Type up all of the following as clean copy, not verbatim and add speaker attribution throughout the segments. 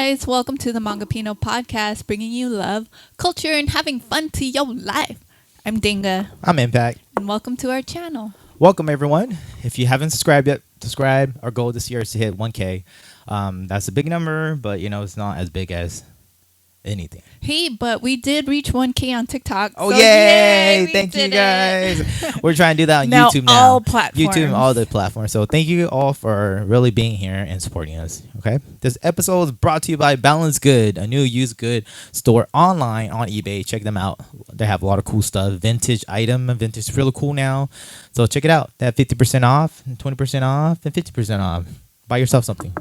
Speaker 1: guys, welcome to the Hmongipino Podcast, bringing you love, culture, and having fun to your life. I'm Danga.
Speaker 2: I'm Impact.
Speaker 1: And welcome to our channel.
Speaker 2: Welcome, everyone. If you haven't subscribed yet, subscribe. Our goal this year is to hit 1K. That's a big number, but, it's not as big as anything.
Speaker 1: Hey, but we did reach 1K on TikTok.
Speaker 2: Oh, so yay! Thank you, guys. We're trying to do that on YouTube now.
Speaker 1: All platforms.
Speaker 2: YouTube and all the platforms. So thank you all for really being here and supporting us. Okay. This episode is brought to you by Boundless Goodz, a new used good store online on eBay. Check them out. They have a lot of cool stuff. Vintage is really cool now. So check it out. They have 50% off, 20% off, and 50% off. Buy yourself something.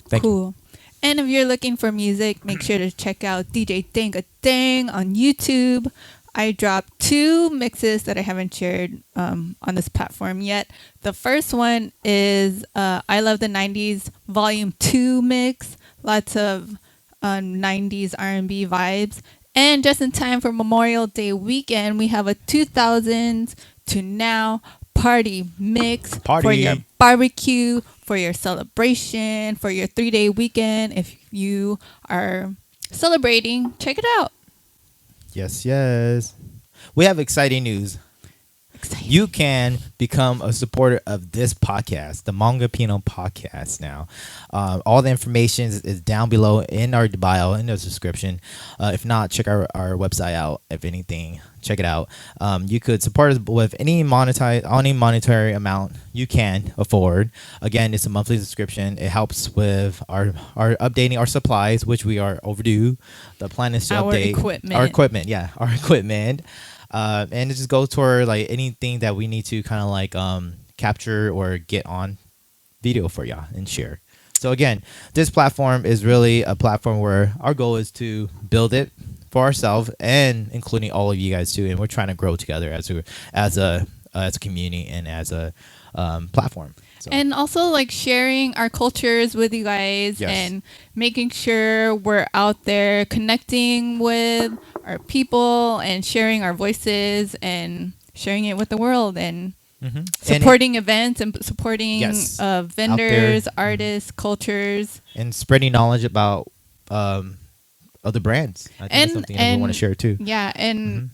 Speaker 2: Thank you.
Speaker 1: And if you're looking for music, make sure to check out djdangadang on YouTube. I dropped 2 mixes that I haven't shared on this platform yet. The first one is I Love the 90s Volume 2 mix. Lots of 90s R&B vibes. And just in time for Memorial Day weekend, we have a 2000s to now party mix for your barbecue, for your celebration, for your 3-day weekend. If you are celebrating, check it out.
Speaker 2: Yes. We have exciting news. You can become a supporter of this podcast, the Hmongipino Podcast now. All the information is down below in our bio, in the description. If not, check our website out. If anything, check it out. You could support us with any monetary amount you can afford. Again, it's a monthly subscription. It helps with our updating our supplies, which we are overdue. The plan is to update our equipment. And it just goes toward like anything that we need to kind of like capture or get on video for y'all and share. So again, this platform is really a platform where our goal is to build it for ourselves and including all of you guys too. And we're trying to grow together as a community and as a platform. So.
Speaker 1: And also like sharing our cultures with you guys and making sure we're out there connecting with our people and sharing our voices and sharing it with the world and supporting events and supporting vendors, artists, cultures.
Speaker 2: And spreading knowledge about other brands. I think that's something that we want to share too.
Speaker 1: Yeah, and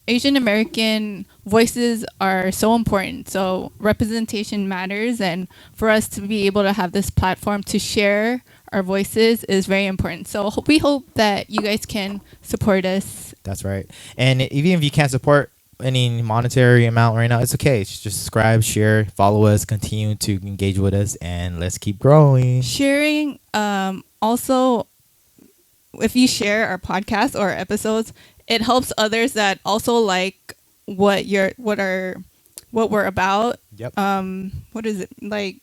Speaker 1: Asian American voices are so important. So representation matters, and for us to be able to have this platform to share our voices is very important. So we hope that you guys can support us.
Speaker 2: That's right. And even if you can't support any monetary amount right now, it's okay. Just subscribe, share, follow us, continue to engage with us, and let's keep growing.
Speaker 1: Sharing, also, if you share our podcast or episodes, it helps others that also like what we're about.
Speaker 2: Yep.
Speaker 1: What is it like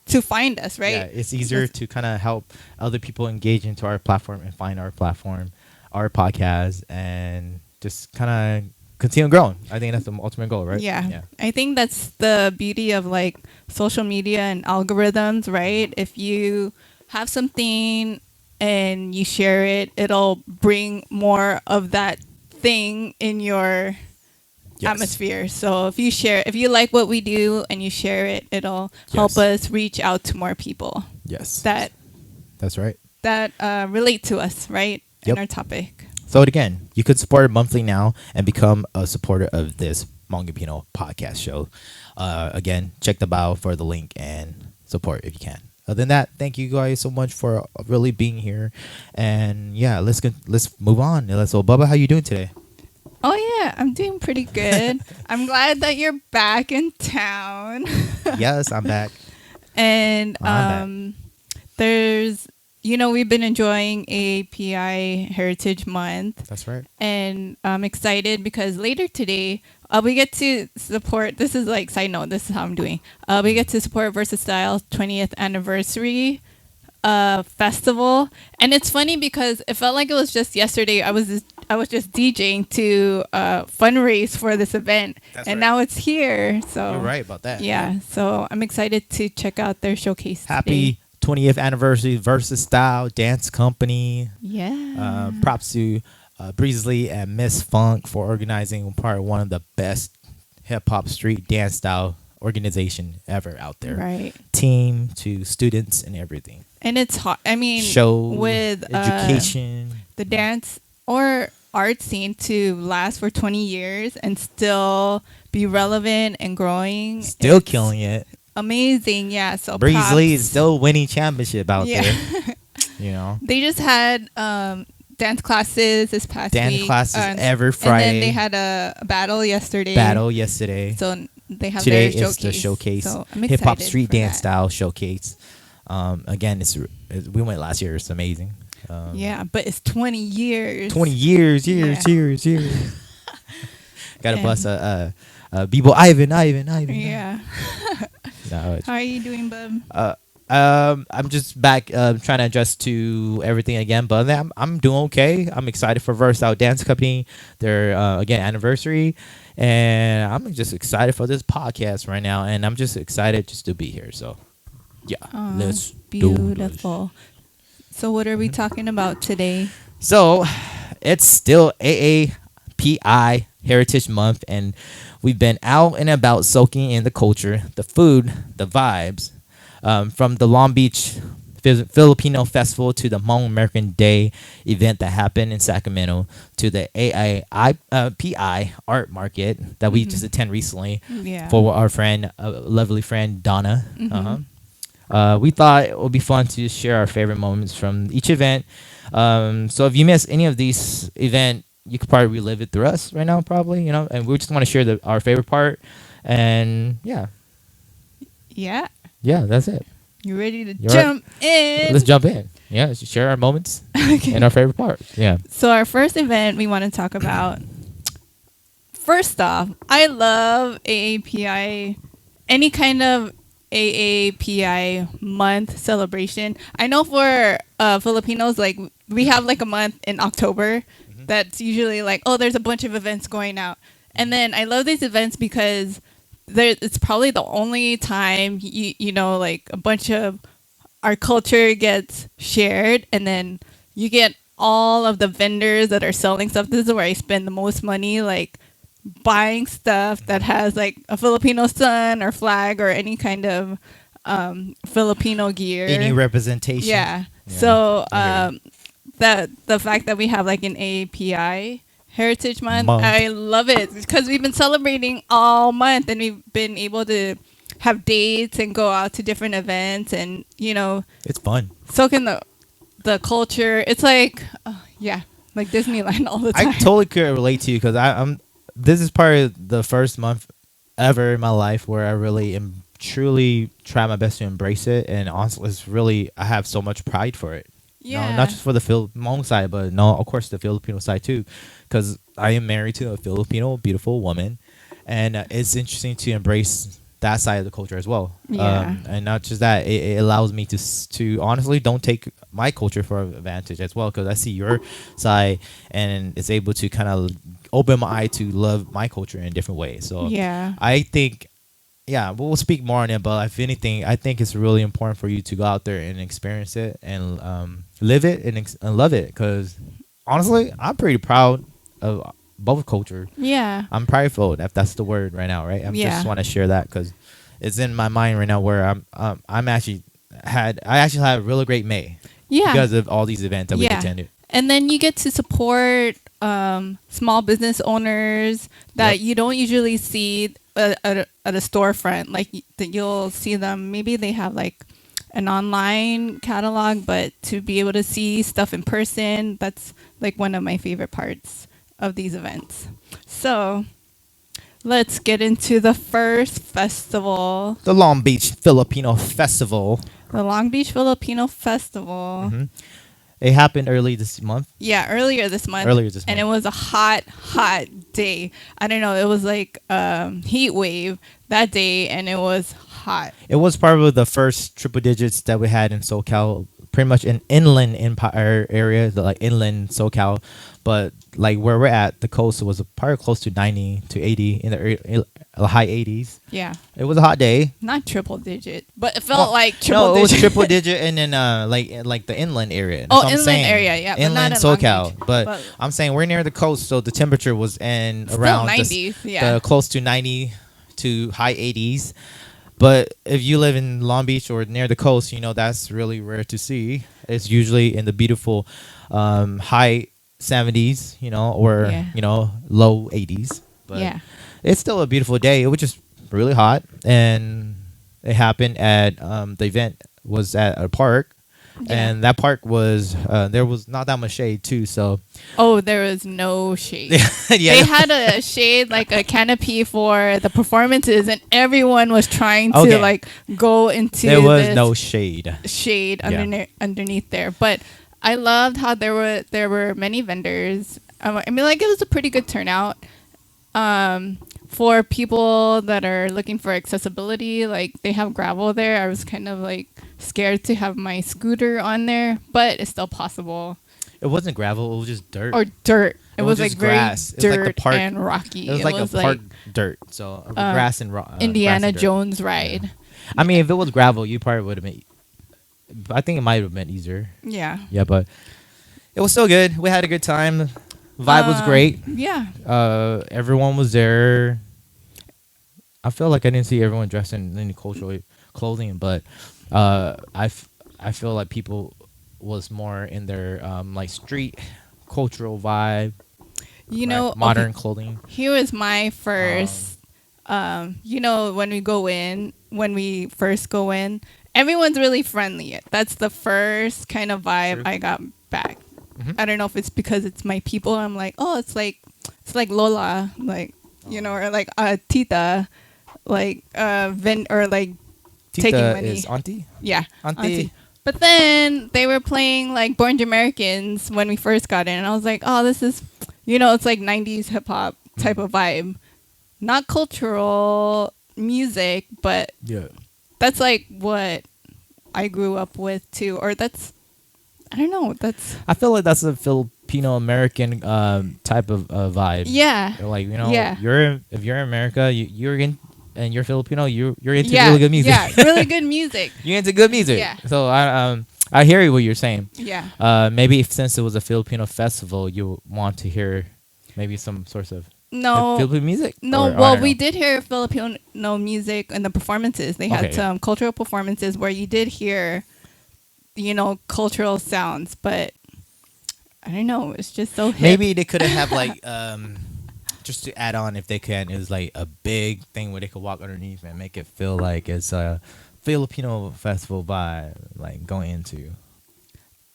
Speaker 1: to find us, right?
Speaker 2: Yeah, it's easier to kind of help other people engage into our platform and find our platform, our podcast, and just kind of continue growing. I think that's the ultimate goal, right?
Speaker 1: Yeah. I think that's the beauty of like social media and algorithms, right? If you have something and you share it, it'll bring more of that thing in your atmosphere. So if you like what we do and you share it, it'll help us reach out to more people.
Speaker 2: Yes.
Speaker 1: That's
Speaker 2: right.
Speaker 1: That relate to us, right? In our topic.
Speaker 2: So again, you could support it monthly now and become a supporter of this Hmongipino Podcast show. Again, check the bio for the link and support if you can. Other than that, thank you guys so much for really being here. And yeah, let's move on. So Bubba, how you doing today?
Speaker 1: Oh yeah, I'm doing pretty good. I'm glad that you're back in town.
Speaker 2: Yes, I'm back.
Speaker 1: And there's we've been enjoying API Heritage Month.
Speaker 2: That's right.
Speaker 1: And I'm excited because later today we get to support, this is like side note, this is how I'm doing. We get to support Versastyle's 20th anniversary festival. And it's funny because it felt like it was just yesterday. I was just DJing to fundraise for this event. That's and right. Now it's here. So
Speaker 2: you're right about that.
Speaker 1: Yeah. So I'm excited to check out their showcase.
Speaker 2: Happy 20th anniversary Versastyle Dance Company.
Speaker 1: Yeah.
Speaker 2: Props to Breezely and Miss Funk for organizing one of the best hip hop street dance style organization ever out there.
Speaker 1: Right.
Speaker 2: Team to students and everything.
Speaker 1: And it's hard. I mean,
Speaker 2: Show
Speaker 1: with
Speaker 2: education,
Speaker 1: the dance or art scene to last for 20 years and still be relevant and growing.
Speaker 2: Still killing it.
Speaker 1: Amazing. Yeah. So
Speaker 2: Breeze Lee is still winning championship out there.
Speaker 1: They just had dance classes this past week.
Speaker 2: Dance classes every Friday.
Speaker 1: And then they had a battle yesterday. So they have
Speaker 2: today
Speaker 1: their
Speaker 2: is the showcase.
Speaker 1: So I'm
Speaker 2: Hip hop
Speaker 1: excited
Speaker 2: street
Speaker 1: for
Speaker 2: dance
Speaker 1: that.
Speaker 2: style showcase. Again, we went last year. It's amazing.
Speaker 1: But it's 20 years.
Speaker 2: 20 years. Gotta bust B-boy Ivan.
Speaker 1: Yeah.
Speaker 2: No,
Speaker 1: How are you doing, bub?
Speaker 2: I'm just back trying to adjust to everything again, but I'm doing okay. I'm excited for Versatile Dance Company, their again anniversary, and I'm just excited for this podcast right now, and I'm just excited just to be here. So yeah, let's
Speaker 1: beautiful. So what are we talking about today?
Speaker 2: So it's still AAPI Heritage Month, and we've been out and about soaking in the culture, the food, the vibes. From the Long Beach Filipino Festival to the Hmong American Day event that happened in Sacramento to the AIPI Art Market that we just attended recently for our friend, lovely friend Donna. We thought it would be fun to share our favorite moments from each event. So if you missed any of these events, you could probably relive it through us right now, probably, and we just want to share our favorite part. And yeah, that's it.
Speaker 1: You ready to jump in?
Speaker 2: Let's jump in. Yeah, let's share our moments and our favorite part. Yeah.
Speaker 1: So our first event we want to talk about. First off, I love AAPI. Any kind of AAPI month celebration. I know for Filipinos, like we have like a month in October that's usually like, oh, there's a bunch of events going out. And then I love these events because it's probably the only time you know, like a bunch of our culture gets shared, and then you get all of the vendors that are selling stuff. This is where I spend the most money, like buying stuff that has like a Filipino sun or flag or any kind of Filipino gear,
Speaker 2: any representation.
Speaker 1: Yeah. So the fact that we have like an AAPI Heritage Month, I love it because we've been celebrating all month, and we've been able to have dates and go out to different events, and
Speaker 2: it's fun.
Speaker 1: Soak in the culture. It's like like Disneyland all the time.
Speaker 2: I totally could relate to you because I'm. This is probably the first month ever in my life where I really am truly try my best to embrace it, and honestly, it's really I have so much pride for it.
Speaker 1: Yeah.
Speaker 2: No, not just for the Hmong side, but of course the Filipino side too, because I am married to a Filipino beautiful woman, and it's interesting to embrace that side of the culture as well.
Speaker 1: Yeah.
Speaker 2: And not just that, it allows me to honestly don't take my culture for advantage as well, because I see your side, and it's able to kind of open my eye to love my culture in a different way. So
Speaker 1: yeah,
Speaker 2: I think. Yeah, we'll speak more on it, but if anything, I think it's really important for you to go out there and experience it and live it and love it. Because honestly, I'm pretty proud of both culture. Yeah, I'm prideful, if that's the word right now, right? I just want to share that because it's in my mind right now where I actually had a really great May. Yeah, because of all these events that we attended.
Speaker 1: And then you get to support small business owners that you don't usually see at a storefront. Like you'll see them, maybe they have like an online catalog, but to be able to see stuff in person, that's like one of my favorite parts of these events. So let's get into the first festival.
Speaker 2: The Long Beach Filipino Festival.
Speaker 1: The Long Beach Filipino Festival.
Speaker 2: Mm-hmm. It happened earlier this month.
Speaker 1: Yeah, earlier this month. And it was a hot day. I don't know. It was like heat wave that day, and it was hot.
Speaker 2: It was probably the first triple digits that we had in SoCal, pretty much in inland empire area, like inland SoCal. But like where we're at, the coast was probably close to 90 to 80 in the high 80s. Yeah. It was a hot day.
Speaker 1: Not triple digit, but it felt like triple digit.
Speaker 2: No, it was triple digit and then like the inland area.
Speaker 1: That's inland area, yeah.
Speaker 2: Inland SoCal. But I'm saying we're near the coast, so the temperature was around
Speaker 1: 90s,
Speaker 2: the close to 90 to high 80s. But if you live in Long Beach or near the coast, that's really rare to see. It's usually in the beautiful high 70s, or low 80s. But it's still a beautiful day. It was just really hot, and it happened at the event was at a park, and that park was there was not that much shade too. So
Speaker 1: there was no shade.
Speaker 2: Yeah,
Speaker 1: they had a shade, like a canopy for the performances, and everyone was trying to like go into.
Speaker 2: There was no shade
Speaker 1: underneath there, but I loved how there were many vendors. I mean, like, it was a pretty good turnout. For people that are looking for accessibility, like, they have gravel there. I was kind of like scared to have my scooter on there, but it's still possible.
Speaker 2: It wasn't gravel; it was just dirt.
Speaker 1: Or dirt. It was
Speaker 2: just
Speaker 1: like very
Speaker 2: grass.
Speaker 1: dirt and rocky.
Speaker 2: It was like a park dirt, so grass and rock.
Speaker 1: Indiana Jones ride.
Speaker 2: Yeah. I mean, if it was gravel, you probably would have been. I think it might have been easier.
Speaker 1: Yeah.
Speaker 2: Yeah, but it was still good. We had a good time. Vibe was great.
Speaker 1: Yeah.
Speaker 2: Everyone was there. I feel like I didn't see everyone dressed in any cultural clothing, but I feel like people was more in their like street cultural vibe. Modern clothing.
Speaker 1: Here was my first. When we first go in, everyone's really friendly. That's the first kind of vibe I got back. Mm-hmm. I don't know if it's because it's my people. I'm like, oh, it's like Lola, like, or like Tita, like or like
Speaker 2: Tita
Speaker 1: taking money.
Speaker 2: Is auntie?
Speaker 1: Yeah,
Speaker 2: auntie.
Speaker 1: But then they were playing like Born Americans when we first got in, and I was like, oh, this is, it's like 90s hip hop type of vibe, not cultural music, but that's like what I grew up with too, or that's. I don't know.
Speaker 2: I feel like that's a Filipino American type of vibe.
Speaker 1: Yeah.
Speaker 2: Like, if you're in America, you're in, and you're Filipino, you're into really good music.
Speaker 1: Yeah, really good music.
Speaker 2: You're into good music.
Speaker 1: Yeah.
Speaker 2: So I hear what you're saying.
Speaker 1: Yeah.
Speaker 2: Maybe since it was a Filipino festival, you want to hear maybe some sorts of Filipino music.
Speaker 1: No, we did hear Filipino music in the performances. They had some cultural performances where you did hear. Cultural sounds, but I don't know. It's just so hip.
Speaker 2: Maybe they could have like, just to add on, if they can, it was like a big thing where they could walk underneath and make it feel like it's a Filipino festival vibe, like going into.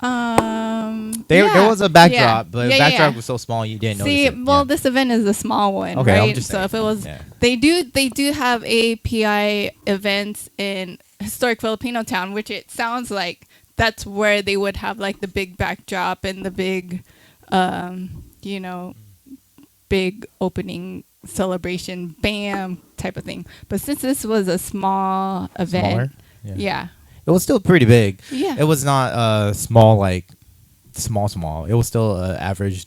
Speaker 2: There was a backdrop, but the backdrop was so small you didn't notice it.
Speaker 1: Well, this event is a small one,
Speaker 2: right?
Speaker 1: I'm just saying. If it was, they do have API events in historic Filipino town, which it sounds like. That's where they would have like the big backdrop and the big, big opening celebration, bam type of thing. But since this was a small event, it
Speaker 2: was still pretty big.
Speaker 1: Yeah,
Speaker 2: it was not small like small. It was still an average,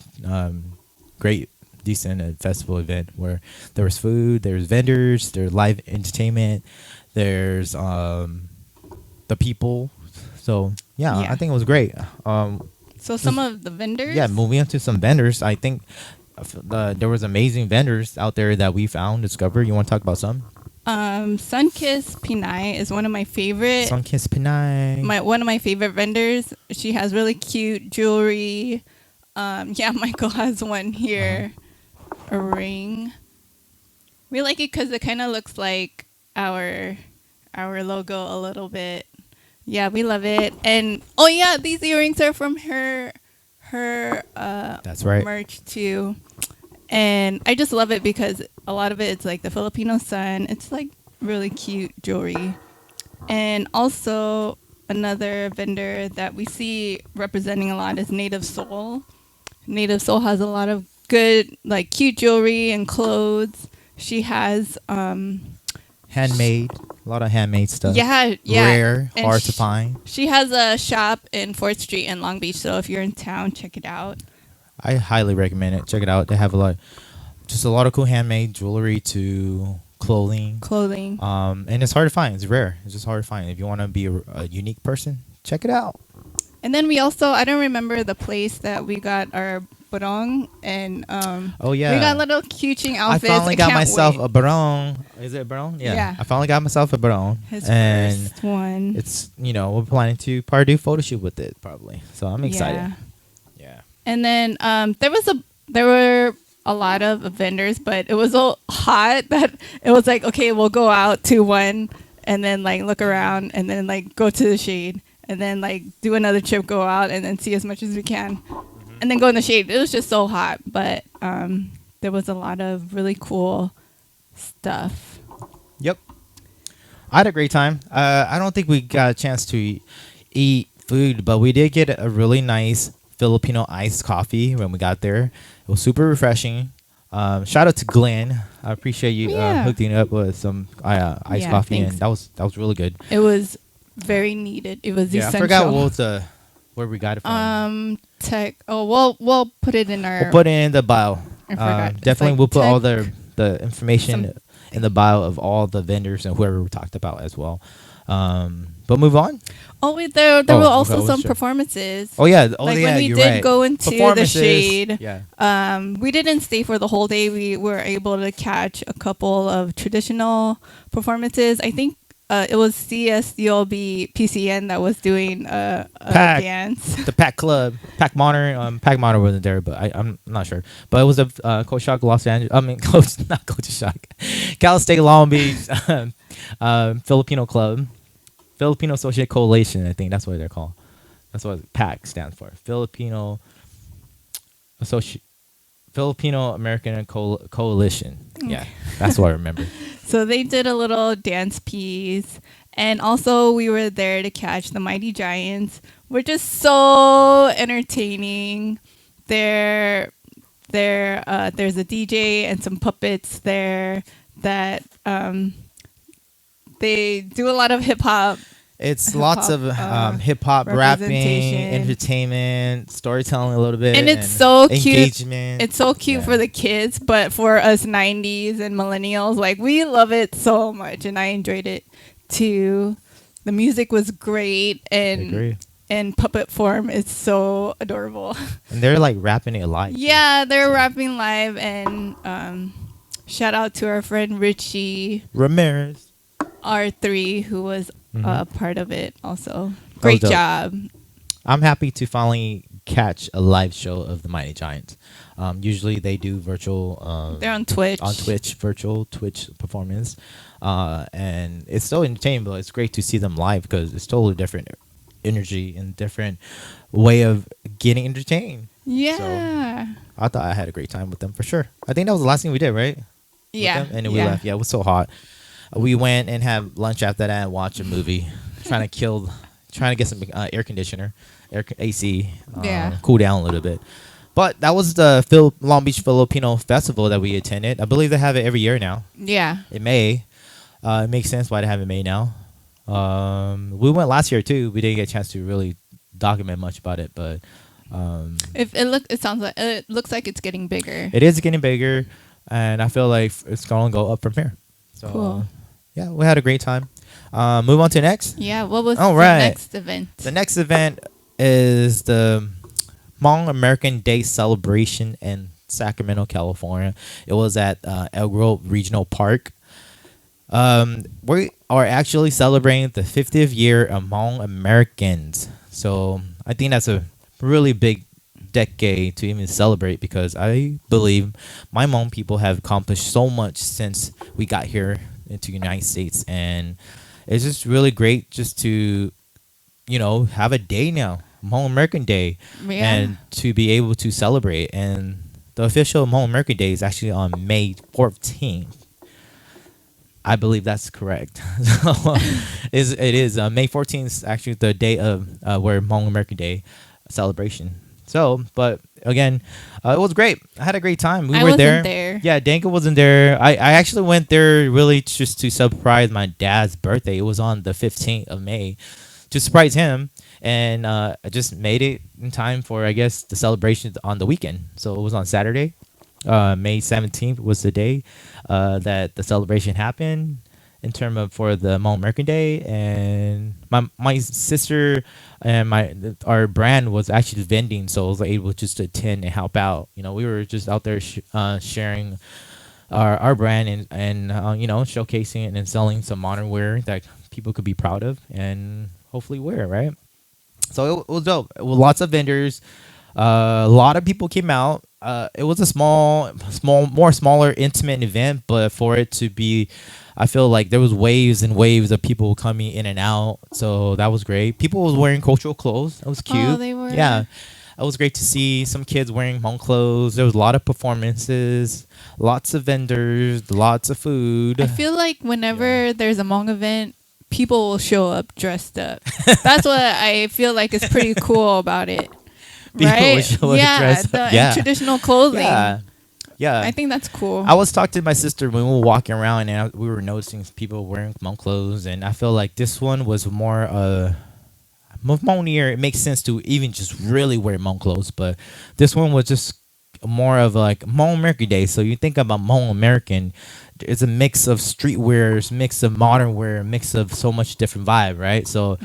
Speaker 2: great, decent festival event where there was food, there's vendors, there's live entertainment, there's the people. So I think it was great.
Speaker 1: So some of the vendors.
Speaker 2: Yeah, moving on to some vendors. I think there was amazing vendors out there that we discovered. You want to talk about some?
Speaker 1: SunKissed Pinay is one of my favorite.
Speaker 2: SunKissed Pinay.
Speaker 1: One of my favorite vendors. She has really cute jewelry. Michael has one here, a ring. We like it because it kind of looks like our logo a little bit. Yeah, we love it. And these earrings are from her
Speaker 2: that's right.
Speaker 1: merch too. And I just love it because a lot of it it's like the Filipino sun. It's like really cute jewelry. And also another vendor that we see representing a lot is Native Soul. Native Soul has a lot of good like cute jewelry and clothes. She has
Speaker 2: handmade. A lot of handmade stuff.
Speaker 1: Yeah.
Speaker 2: Rare, and hard to find.
Speaker 1: She has a shop in 4th Street in Long Beach, so if you're in town, check it out.
Speaker 2: I highly recommend it. Check it out. They have a lot of cool handmade jewelry to clothing. And it's hard to find. It's rare. It's just hard to find. If you want to be a unique person, check it out.
Speaker 1: And then we also, I don't remember the place that we got our barong, and
Speaker 2: Oh yeah,
Speaker 1: we got little cuching
Speaker 2: I
Speaker 1: outfits.
Speaker 2: finally got
Speaker 1: can't
Speaker 2: myself
Speaker 1: wait.
Speaker 2: a barong. Is it a barong? Yeah.
Speaker 1: Yeah.
Speaker 2: I finally got myself a barong.
Speaker 1: His
Speaker 2: and
Speaker 1: first one.
Speaker 2: it's we're planning to probably do photo shoot with it probably. So I'm excited.
Speaker 1: Yeah.
Speaker 2: Yeah.
Speaker 1: And then there were a lot of vendors, but it was so hot that it was like, okay, we'll go out to one and then like look around and then like go to the shade and then like do another trip, go out and then see as much as we can and then go in the shade. It was just so hot, but there was a lot of really cool stuff.
Speaker 2: Yep. I had a great time. I don't think we got a chance to eat food, but we did get a really nice Filipino iced coffee when we got there. It was super refreshing. Shout out to Glenn. I appreciate you
Speaker 1: Yeah.
Speaker 2: hooking up with some iced
Speaker 1: Yeah,
Speaker 2: coffee,
Speaker 1: thanks.
Speaker 2: and that was really good.
Speaker 1: It was very needed. It was
Speaker 2: Yeah, I
Speaker 1: essential.
Speaker 2: forgot what was where we got it from.
Speaker 1: Tech. Oh, we'll put it in our.
Speaker 2: We'll put it in the bio.
Speaker 1: I forgot. It's
Speaker 2: Definitely,
Speaker 1: like
Speaker 2: we'll put all
Speaker 1: tech-
Speaker 2: the information
Speaker 1: some-
Speaker 2: in the bio of all the vendors and whoever we talked about as well. But move on.
Speaker 1: Oh wait, there
Speaker 2: Oh,
Speaker 1: were also
Speaker 2: okay,
Speaker 1: some
Speaker 2: sure.
Speaker 1: performances.
Speaker 2: Oh yeah,
Speaker 1: Like
Speaker 2: yeah,
Speaker 1: when we
Speaker 2: you're
Speaker 1: did
Speaker 2: right.
Speaker 1: go into the
Speaker 2: Performances,
Speaker 1: shade.
Speaker 2: Yeah.
Speaker 1: We didn't stay for the whole day. We were able to catch a couple of traditional performances. I think it was CSULB PCN that was doing a
Speaker 2: Pack.
Speaker 1: dance.
Speaker 2: The Pack Club, Pack Modern. Pack Modern wasn't there, but I'm not sure. But it was a Coach Shock Los Angeles. I mean, not Coach Shock, Cal State Long Beach Filipino Club, Filipino Associate Coalition. I think that's what they're called. That's what PAC stands for. Filipino American Coalition. Yeah, that's what I remember.
Speaker 1: So they did a little dance piece. And also we were there to catch the Mighty Giants, which is so entertaining. There's a DJ and some puppets there that they do a lot of hip hop.
Speaker 2: It's lots of hip hop, rapping,
Speaker 1: representation.
Speaker 2: entertainment, storytelling a little bit,
Speaker 1: And it's so cute.
Speaker 2: engagement.
Speaker 1: It's so cute
Speaker 2: Yeah.
Speaker 1: for the kids, but for us 90s and millennials, like we love it so much, and I enjoyed it too. The music was great,
Speaker 2: I agree.
Speaker 1: and puppet form is so adorable.
Speaker 2: And they're like rapping it live.
Speaker 1: Yeah, they're rapping live, and shout out to our friend Richie
Speaker 2: Ramirez.
Speaker 1: R3 who was part of it also.
Speaker 2: was
Speaker 1: Great
Speaker 2: dope.
Speaker 1: job.
Speaker 2: I'm happy to finally catch a live show of the Mighty Giants. Usually they do virtual.
Speaker 1: They're on Twitch.
Speaker 2: Virtual Twitch performance, and it's so entertaining. But it's great to see them live because it's totally different energy and different way of getting entertained.
Speaker 1: Yeah.
Speaker 2: I thought I had a great time with them for sure. I think that was the last thing we did, right? With
Speaker 1: Yeah.
Speaker 2: them? And then we left. Yeah, it was so hot. We went and had lunch after that and watched a movie. trying to get some air conditioner, AC,
Speaker 1: Yeah.
Speaker 2: cool down a little bit. But that was the Long Beach Filipino Festival that we attended. I believe they have it every year now.
Speaker 1: Yeah.
Speaker 2: In May. It makes sense why they have it in May now. We went last year too. We didn't get a chance to really document much about it, but
Speaker 1: it looks like it's getting bigger.
Speaker 2: it is getting bigger, and I feel like it's going to go up from here. So,
Speaker 1: Cool.
Speaker 2: Yeah, we had a great time. Move on to next.
Speaker 1: Yeah. What was
Speaker 2: All
Speaker 1: the
Speaker 2: right.
Speaker 1: next event?
Speaker 2: The next event is the Hmong American Day celebration in Sacramento, California. It was at El Grove Regional Park. We are actually celebrating the 50th year of Hmong Americans. So I think that's a really big decade to even celebrate because I believe my Hmong people have accomplished so much since we got here into the United States, and it's just really great just to have a day now, Hmong American Day,
Speaker 1: Yeah.
Speaker 2: and to be able to celebrate. And the official Hmong American Day is actually on May 14th. I believe that's correct. So, it is May 14th is actually the day of where Hmong American Day celebration. So, but again, it was great. I had a great time. We
Speaker 1: I
Speaker 2: were
Speaker 1: wasn't there.
Speaker 2: Yeah, Danga wasn't there. I actually went there really just to surprise my dad's birthday. It was on the 15th of May to surprise him. And I just made it in time for, I guess, the celebration on the weekend. So it was on Saturday. May 17th was the day that the celebration happened. in terms of for the Hmong American Day, and my sister and our brand was actually vending, so I was able just to attend and help out. We were just out there sharing our brand and showcasing it and selling some modern wear that people could be proud of and hopefully wear, right? So it was dope. It was lots of vendors. A lot of people came out. It was a smaller, intimate event, but for it to be, I feel like there was waves and waves of people coming in and out. So that was great. People was wearing cultural clothes. That was cute.
Speaker 1: Oh, they were.
Speaker 2: Yeah. It was great to see some kids wearing Hmong clothes. There was a lot of performances, lots of vendors, lots of food.
Speaker 1: I feel like whenever there's a Hmong event, people will show up dressed up. That's what I feel like is pretty cool about it. Right? In traditional clothing.
Speaker 2: Yeah.
Speaker 1: I think that's cool.
Speaker 2: I was talking to my sister when we were walking around, and we were noticing people wearing Hmong clothes, and I feel like this one was more Hmong. It makes sense to even just really wear Hmong clothes, but this one was just more of like Hmong American Day. So you think about Hmong American, it's a mix of streetwear, mix of modern wear, mix of so much different vibe, right? So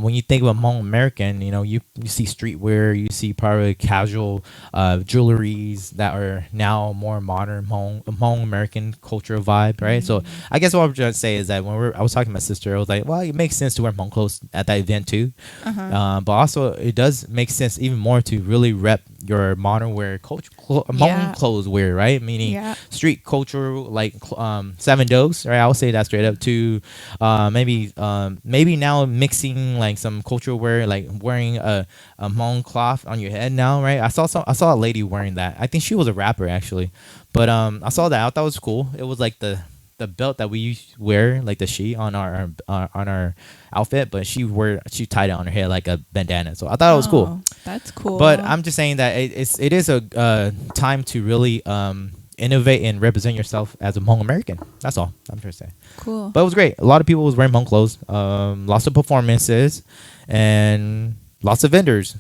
Speaker 2: when you think about Hmong American, you see streetwear, you see probably casual jewelries that are now more modern Hmong American cultural vibe, right? So I guess what I'm trying to say is that when I was talking to my sister, I was like, well, it makes sense to wear Hmong clothes at that event too. But also it does make sense even more to really rep your modern wear culture, Hmong clothes wear, right? Meaning street culture, like Seven Dogs, right? I would say that straight up. To maybe now mixing like some cultural wear, like wearing a Hmong cloth on your head now, right? I saw a lady wearing that. I think she was a rapper actually, but I saw that. I thought it was cool. It was like the belt that we wear, like the sheet on our outfit, but she tied it on her head like a bandana. So I thought it was cool.
Speaker 1: That's cool.
Speaker 2: But I'm just saying that it is a time to really innovate and represent yourself as a Hmong American. That's all I'm trying to say.
Speaker 1: Cool.
Speaker 2: But it was great. A lot of people was wearing Hmong clothes. Lots of performances and lots of vendors.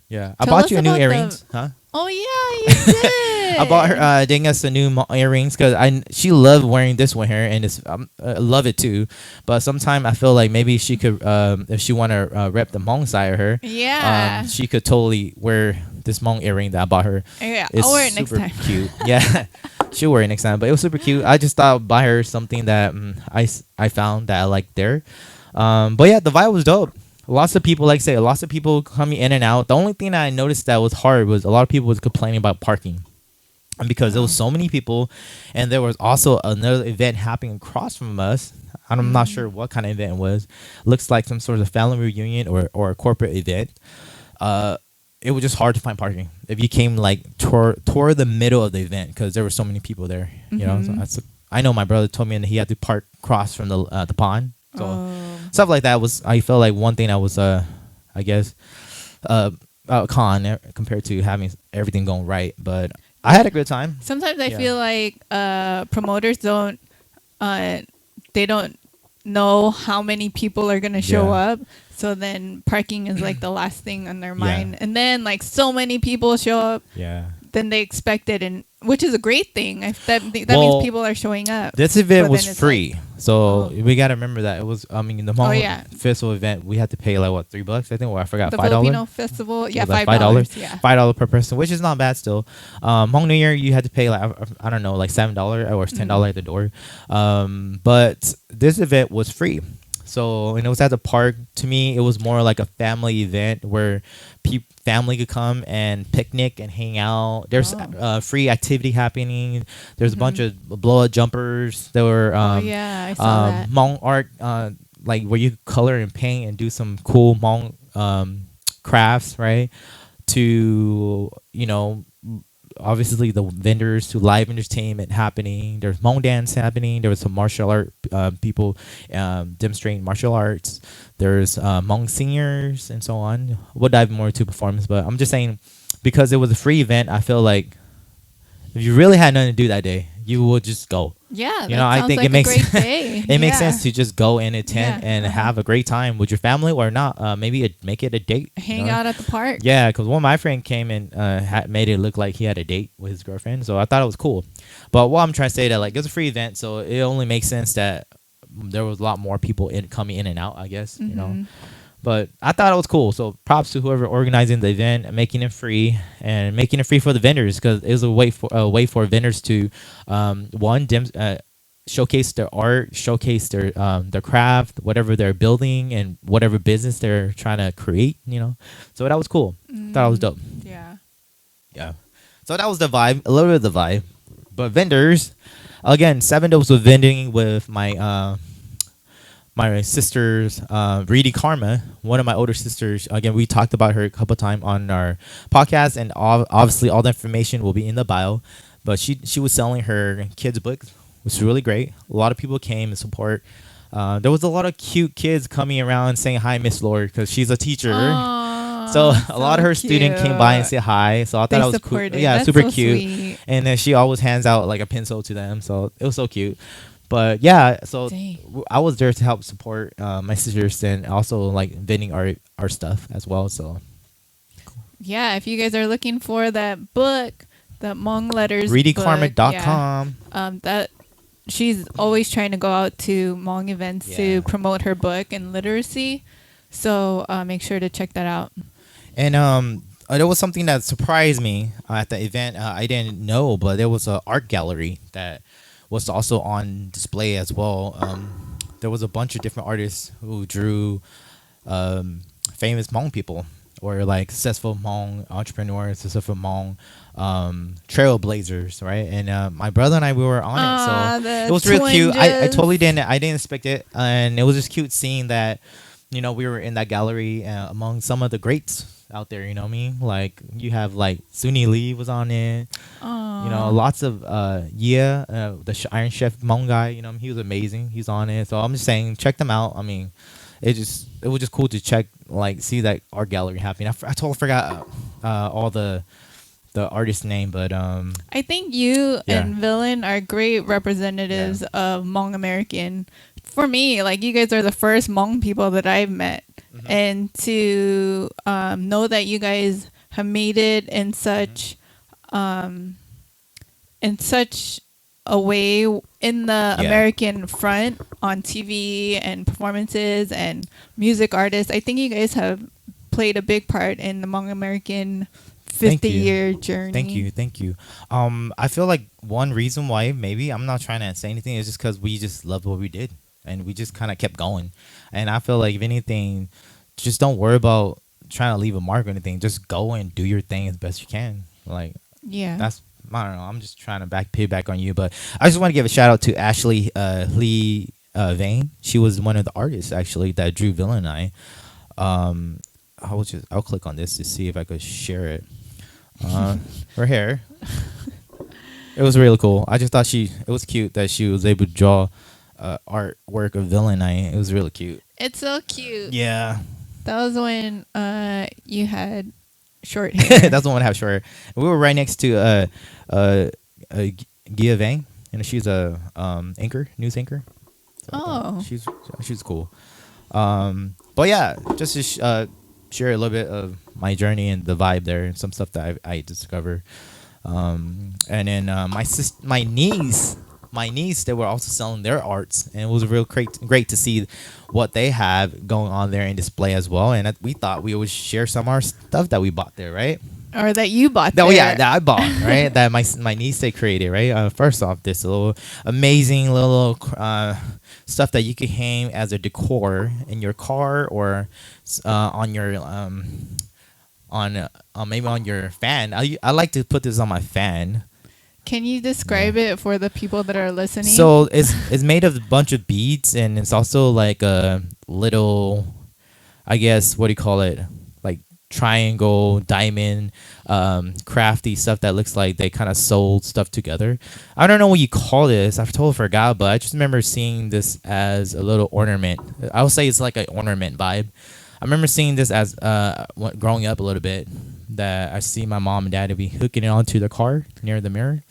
Speaker 2: Yeah, I bought you a new earrings, huh?
Speaker 1: Oh yeah, you did.
Speaker 2: I bought her Danga some new earrings because she loved wearing this one here, and I love it too. But sometimes I feel like maybe she could, if she want to rep the Hmong side of her, she could totally wear this Hmong earring that I bought her.
Speaker 1: Yeah, I'll wear it next time.
Speaker 2: Cute. Yeah, she'll wear it next time. But it was super cute. I just thought I'd buy her something that I found that I liked there. But yeah, the vibe was dope. Lots of people, like I say, lots of people coming in and out. The only thing that I noticed that was hard was a lot of people was complaining about parking. And because there was so many people, and there was also another event happening across from us. I'm not sure what kind of event it was. Looks like some sort of family reunion or a corporate event. It was just hard to find parking if you came like toward the middle of the event because there were so many people there. You know, so I know my brother told me that he had to park across from the pond. So stuff like that I felt like one thing that was I guess a con compared to having everything going right. But I had a good time.
Speaker 1: Sometimes I feel like promoters don't know how many people are gonna show up. So then parking is like the last thing on their mind. And then like so many people show up. Yeah. Then they expect it, and which is a great thing. That means people are showing up.
Speaker 2: This event was free, so we gotta remember that it was. I mean, the Hmong festival event, we had to pay like what, $3? I think. Well, I forgot. $5.
Speaker 1: Filipino festival,
Speaker 2: $5.
Speaker 1: Yeah,
Speaker 2: $5 per person, which is not bad still. Hmong New Year, you had to pay like I don't know, like $7 or $10 at the door. But this event was free. So, and it was at the park. To me, it was more like a family event where family could come and picnic and hang out. There's free activity happening. There's a bunch of blow-up jumpers. There were
Speaker 1: I saw that.
Speaker 2: Hmong art, like where you color and paint and do some cool Hmong crafts, right? To, obviously the vendors, to live entertainment happening. There's Hmong dance happening. There was some martial art people demonstrating martial arts. There's Hmong singers and so on. We'll dive more into performance, but I'm just saying because it was a free event, I feel like if you really had nothing to do that day, you would just go.
Speaker 1: Yeah,
Speaker 2: I think it makes
Speaker 1: a great day.
Speaker 2: It makes sense to just go and attend and have a great time with your family or not. Maybe make it a date.
Speaker 1: Hang out at the park.
Speaker 2: Yeah, because one of my friend came and made it look like he had a date with his girlfriend. So I thought it was cool. But what I'm trying to say that like it's a free event, so it only makes sense that there was a lot more people coming in and out, I guess, you know.
Speaker 1: Mm-hmm.
Speaker 2: But I thought it was cool. So props to whoever organizing the event and making it free for the vendors, because it was a way for vendors to showcase their art, showcase their craft, whatever they're building and whatever business they're trying to create, you know. So that was cool. Thought it was dope.
Speaker 1: Yeah.
Speaker 2: Yeah. So that was the vibe, a little bit of the vibe. But vendors, again, 7 Dopes was vending with my sisters, Reedy Karma, one of my older sisters. Again, we talked about her a couple times on our podcast, and obviously all the information will be in the bio. But she was selling her kids' books, which was really great. A lot of people came to support. There was a lot of cute kids coming around saying hi, Miss Lor, because she's a teacher.
Speaker 1: Aww,
Speaker 2: so a lot of her students came by and said hi. So I thought that was cool. Yeah,
Speaker 1: That's
Speaker 2: super
Speaker 1: so
Speaker 2: cute.
Speaker 1: sweet.
Speaker 2: And then she always hands out like a pencil to them. So it was so cute. But yeah, so
Speaker 1: Dang.
Speaker 2: I was there to help support my sisters and also like vending our stuff as well. So
Speaker 1: Yeah, if you guys are looking for that book, that Hmong letters
Speaker 2: readykarma.com.
Speaker 1: that she's always trying to go out to Hmong events
Speaker 2: Yeah.
Speaker 1: to promote her book and literacy. So make sure to check that out.
Speaker 2: And there was something that surprised me at the event. I didn't know, but there was an art gallery that was also on display as well. There was a bunch of different artists who drew famous Hmong people, or like successful Hmong entrepreneurs, successful Hmong trailblazers, right? And my brother and I, we were on it, so it was real cute. I totally didn't expect it, and it was just cute seeing that, you know, we were in that gallery among some of the greats out there, you know what I mean? Like you have like Suni Lee was on it. You know, lots of the Iron Chef Hmong guy, you know, he was amazing. He's on it. So I'm just saying, check them out. I mean, it was just cool to see that art gallery happening. I totally forgot all the artist name, but
Speaker 1: I think you
Speaker 2: Yeah.
Speaker 1: and Villain are great representatives of Hmong American. For me, like, you guys are the first Hmong people that I've met.
Speaker 2: Mm-hmm.
Speaker 1: And to know that you guys have made it in such a way in the American front on TV and performances and music artists. I think you guys have played a big part in the Hmong American 50-year journey.
Speaker 2: Thank you. I feel like one reason why, maybe I'm not trying to say anything, is just because we just loved what we did and we just kind of kept going. And I feel like, if anything, just don't worry about trying to leave a mark or anything. Just go and do your thing as best you can. Like,
Speaker 1: Yeah.
Speaker 2: I don't know. I'm just trying to piggyback on you, but I just want to give a shout out to Ashley Lee Vane. She was one of the artists actually that drew Villain and I. I'll click on this to see if I could share it. Her hair. It was really cool. I just thought it was cute that she was able to draw artwork of Villain and I. It was really cute.
Speaker 1: It's so cute.
Speaker 2: Yeah.
Speaker 1: That was when you had short hair.
Speaker 2: That's the one I have short. We were right next to Gia Vang, and she's a news anchor. So she's cool. But yeah, just to share a little bit of my journey and the vibe there, and some stuff that I discovered. And then my niece, they were also selling their arts, and it was real great to see what they have going on there in display as well. And we thought we would share some of our stuff that we bought there, right?
Speaker 1: Or that you bought
Speaker 2: Oh
Speaker 1: there.
Speaker 2: yeah, that I bought, right? That my niece, they created, right? First off, this little amazing little stuff that you can hang as a decor in your car, or on your maybe on your fan. I like to put this on my fan.
Speaker 1: Can you describe it for the people that are listening?
Speaker 2: So it's made of a bunch of beads, and it's also like a little, I guess, what do you call it? Like triangle, diamond, crafty stuff that looks like they kind of sold stuff together. I don't know what you call this. I totally forgot, but I just remember seeing this as a little ornament. I would say it's like an ornament vibe. I remember seeing this as growing up a little bit, that I see my mom and dad to be hooking it onto the car near the mirror.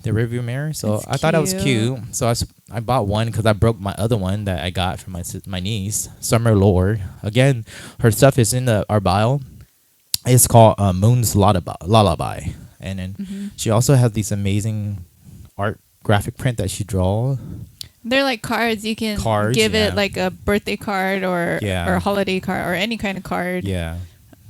Speaker 2: The rearview mirror. So
Speaker 1: That's
Speaker 2: I thought that was
Speaker 1: cute.
Speaker 2: cute. So I bought one because I broke my other one that I got from my niece, See Lor. Again, her stuff is in our bio. It's called MoonS.Lullaby. And then she also has these amazing art graphic print that she draw.
Speaker 1: They're like cards. You can give it like a birthday card or a holiday card or any kind of card.
Speaker 2: Yeah.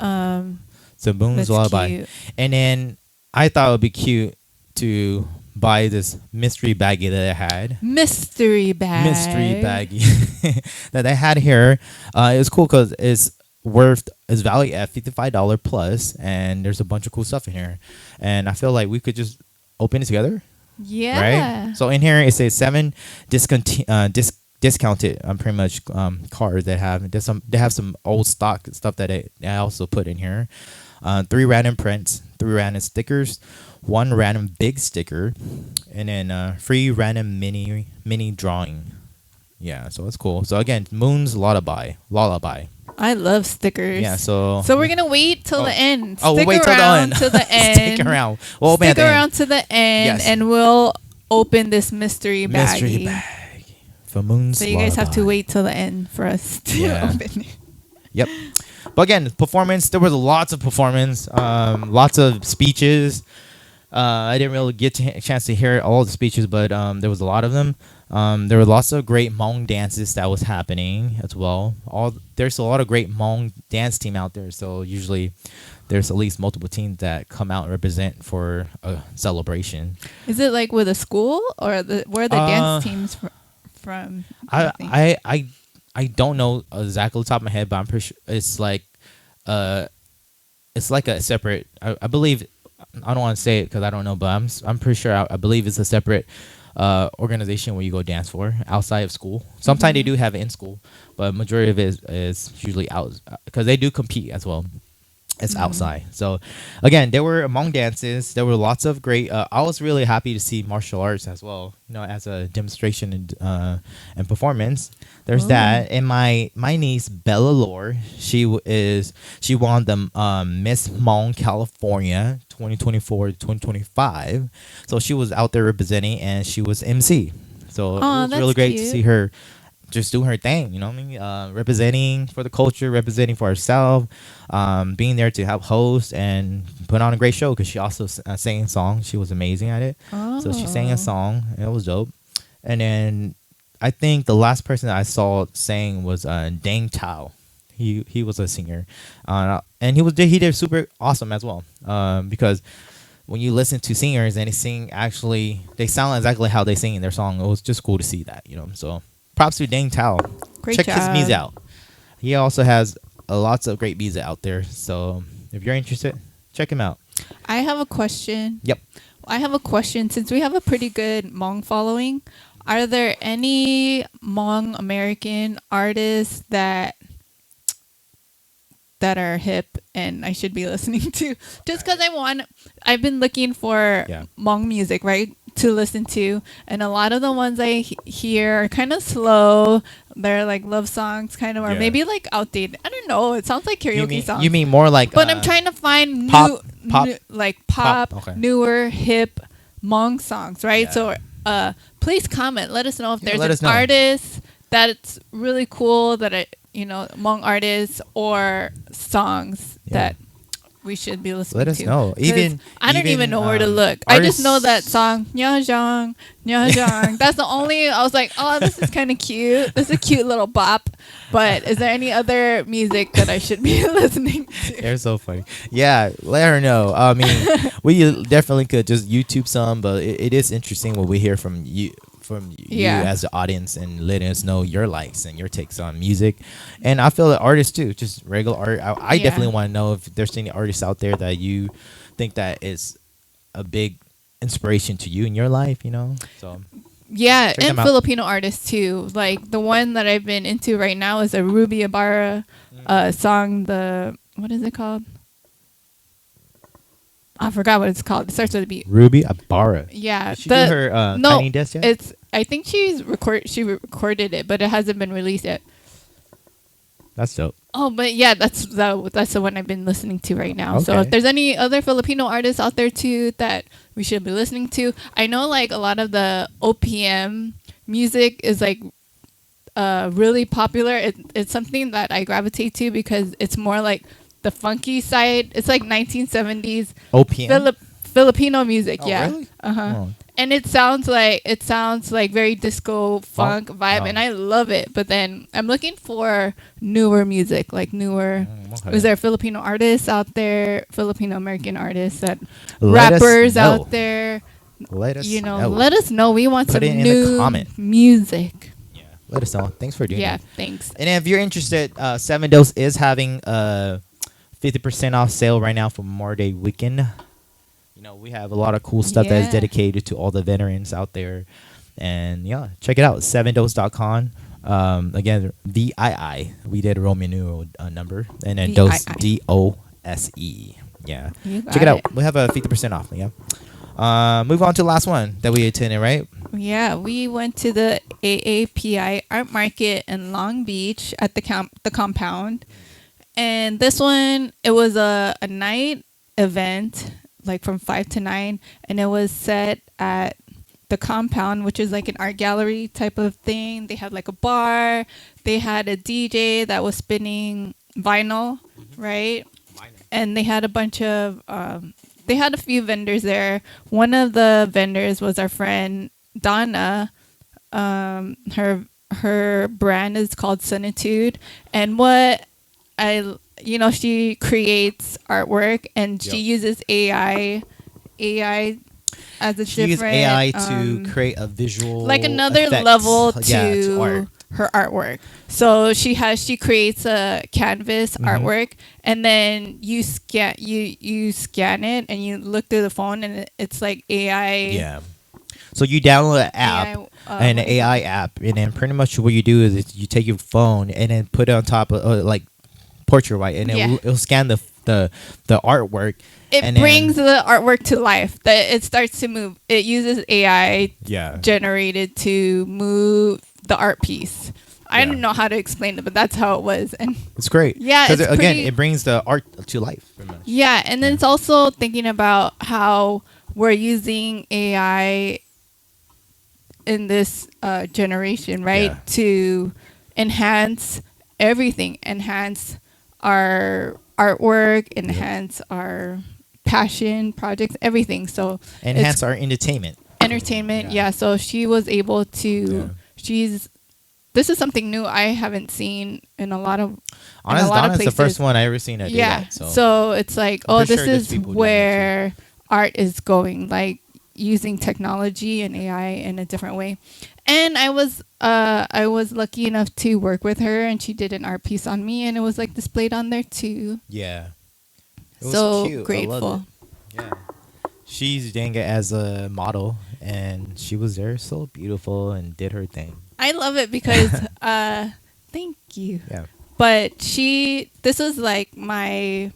Speaker 2: So MoonS.Lullaby.
Speaker 1: Cute.
Speaker 2: And then I thought it would be cute to buy this mystery baggie that I had.
Speaker 1: Mystery
Speaker 2: baggie that I had here. It was cool because it's valued at $55 plus, and there's a bunch of cool stuff in here. And I feel like we could just open it together.
Speaker 1: Yeah.
Speaker 2: Right. So in here it says 7 discounted pretty much cards that have some old stock stuff that I also put in here. 3 random prints, 3 random stickers, 1 random big sticker, and then 3 random mini drawing. Yeah, so it's cool. So again, MoonS.Lullaby.
Speaker 1: I love stickers.
Speaker 2: Yeah, so
Speaker 1: we're gonna wait till the end.
Speaker 2: We'll wait till the end. Stick around. We'll
Speaker 1: stick around to the end, and we'll open this mystery bag
Speaker 2: for MoonS.Lullaby.
Speaker 1: So you guys have to wait till the end for us to open it.
Speaker 2: Yep. But again, performance. There was lots of performance, lots of speeches. I didn't really get a chance to hear all the speeches, but there was a lot of them. There were lots of great Hmong dances that was happening as well. There's a lot of great Hmong dance team out there, so usually there's at least multiple teams that come out and represent for a celebration.
Speaker 1: Is it like with a school or where are the dance teams from?
Speaker 2: I don't know exactly off the top of my head, but I'm pretty sure it's like a separate. I believe. I don't want to say it because I don't know, but I'm pretty sure I believe it's a separate organization where you go dance for outside of school. Sometimes they do have it in school, but majority of it is usually out because they do compete as well. It's outside. So again, there were Hmong dances. There were lots of great. I was really happy to see martial arts as well. As a demonstration and performance. There's that. And my niece Bella Lor, she won the Miss Hmong California 2024-2025. So she was out there representing, and she was MC. So it was really great to see her just doing her thing, representing for the culture, representing for herself, being there to help host and put on a great show because she also sang a song. She was amazing at it. So she sang a song, and it was dope. And then I think the last person that I saw sing was Dang Tao. He was a singer, and he did super awesome as well. Because when you listen to singers and they sound exactly how they sing in their song. It was just cool to see that, So props to Dang Tao. Check his music out. He also has lots of great music out there. So if you're interested, check him out.
Speaker 1: I have a question.
Speaker 2: Yep.
Speaker 1: I have a question. Since we have a pretty good Hmong following, are there any Hmong American artists that are hip and I should be listening to? Just because I've been looking for Hmong music, right, to listen to, and a lot of the ones I hear are kind of slow. They're like love songs, kind of, or maybe like outdated. I don't know. It sounds like karaoke songs.
Speaker 2: You mean more like?
Speaker 1: But I'm trying to find pop, newer, hip Hmong songs, right? So, please comment. Let us know if there's an artist that's really cool that Hmong artists or songs that we should be listening to.
Speaker 2: Let us know.
Speaker 1: I don't even know where to look. I just know that song, Nyajang, Nyajang. That's the only, I was like, oh, this is kind of cute. This is a cute little bop. But is there any other music that I should be listening to?
Speaker 2: They're so funny. Yeah, let her know. I mean, we definitely could just YouTube some, but it is interesting what we hear from you as the audience and letting us know your likes and your takes on music. And I feel that artists too, just regular art. I definitely want to know if there's any artists out there that you think that is a big inspiration to you in your life, So
Speaker 1: yeah, and Filipino artists too. Like the one that I've been into right now is a Ruby Ibarra song. What is it called? I forgot what it's called. It starts with a B.
Speaker 2: Ruby Ibarra.
Speaker 1: Yeah.
Speaker 2: Did she do her Tiny Desk yet?
Speaker 1: I think she recorded it, but it hasn't been released yet.
Speaker 2: That's dope.
Speaker 1: Oh, but yeah, that's the one I've been listening to right now. Okay. So if there's any other Filipino artists out there too that we should be listening to, I know like a lot of the OPM music is like really popular. It's something that I gravitate to because it's more like the funky side. It's like 1970s
Speaker 2: OPM
Speaker 1: Filipino music.
Speaker 2: Really?
Speaker 1: Uh-huh. Oh. and it sounds like very disco funk vibe, and I love it. But then I'm looking for newer music, like newer.
Speaker 2: Okay.
Speaker 1: Is there Filipino artists out there, Filipino American artists, that
Speaker 2: Let us
Speaker 1: rappers
Speaker 2: know.
Speaker 1: out there?
Speaker 2: Let us
Speaker 1: Let us know. We want
Speaker 2: Put
Speaker 1: some
Speaker 2: it in the
Speaker 1: new
Speaker 2: comment.
Speaker 1: music.
Speaker 2: Yeah, let us know. Thanks for doing
Speaker 1: Yeah,
Speaker 2: that.
Speaker 1: thanks.
Speaker 2: And if you're interested, 7 Dose is having a 50% off sale right now for Memorial Day weekend. You know, we have a lot of cool stuff that is
Speaker 1: Yeah.
Speaker 2: dedicated to all the veterans out there. And yeah, check it out, 7dose.com. Again, VII. We did a Roman numeral number. And then Dose, DOSE. Yeah.
Speaker 1: You got
Speaker 2: Check it out.
Speaker 1: it.
Speaker 2: We have a 50% off. Yeah. Move on to the last one that we attended, right?
Speaker 1: Yeah, we went to the AAPI Art Market in Long Beach at the compound. And this one, it was a night event, like from 5 to 9, and it was set at the compound, which is like an art gallery type of thing. They had like a bar, they had a DJ that was spinning vinyl, right? And they had a bunch of they had a few vendors there. One of the vendors was our friend Donna. Her brand is called Sunnitude, and she creates artwork, and she uses AI as a
Speaker 2: She used
Speaker 1: different
Speaker 2: AI to create a visual,
Speaker 1: like another
Speaker 2: effect,
Speaker 1: level
Speaker 2: to art.
Speaker 1: her artwork. So she creates a canvas artwork, and then you scan it, and you look through the phone, and it's like AI.
Speaker 2: Yeah. So you download an app, an AI app, and then pretty much what you do is you take your phone and then put it on top of like portrait, right? And it'll scan the artwork.
Speaker 1: It brings the artwork to life. It starts to move. It uses AI generated to move the art piece. I don't know how to explain it, but that's how it was. And
Speaker 2: it's great.
Speaker 1: Yeah,
Speaker 2: because again, it brings the art to life. Pretty much.
Speaker 1: Yeah, and then it's also thinking about how we're using AI in this generation, right?
Speaker 2: Yeah.
Speaker 1: To enhance everything, enhance our artwork, enhance our passion projects, everything. So
Speaker 2: enhance our entertainment.
Speaker 1: Yeah. So she was able to. This is something new I haven't seen in a lot of.
Speaker 2: Honestly, Donna's the
Speaker 1: places.
Speaker 2: first one I ever seen that.
Speaker 1: Yeah.
Speaker 2: Do that,
Speaker 1: so it's like, this is where art is going, like using technology and AI in a different way. And I was lucky enough to work with her, and she did an art piece on me, and it was like displayed on there too.
Speaker 2: Yeah. It was
Speaker 1: so
Speaker 2: cute.
Speaker 1: grateful.
Speaker 2: Yeah. She's Danga as a model, and she was there so beautiful and did her thing.
Speaker 1: I love it because thank you.
Speaker 2: Yeah.
Speaker 1: But this was like my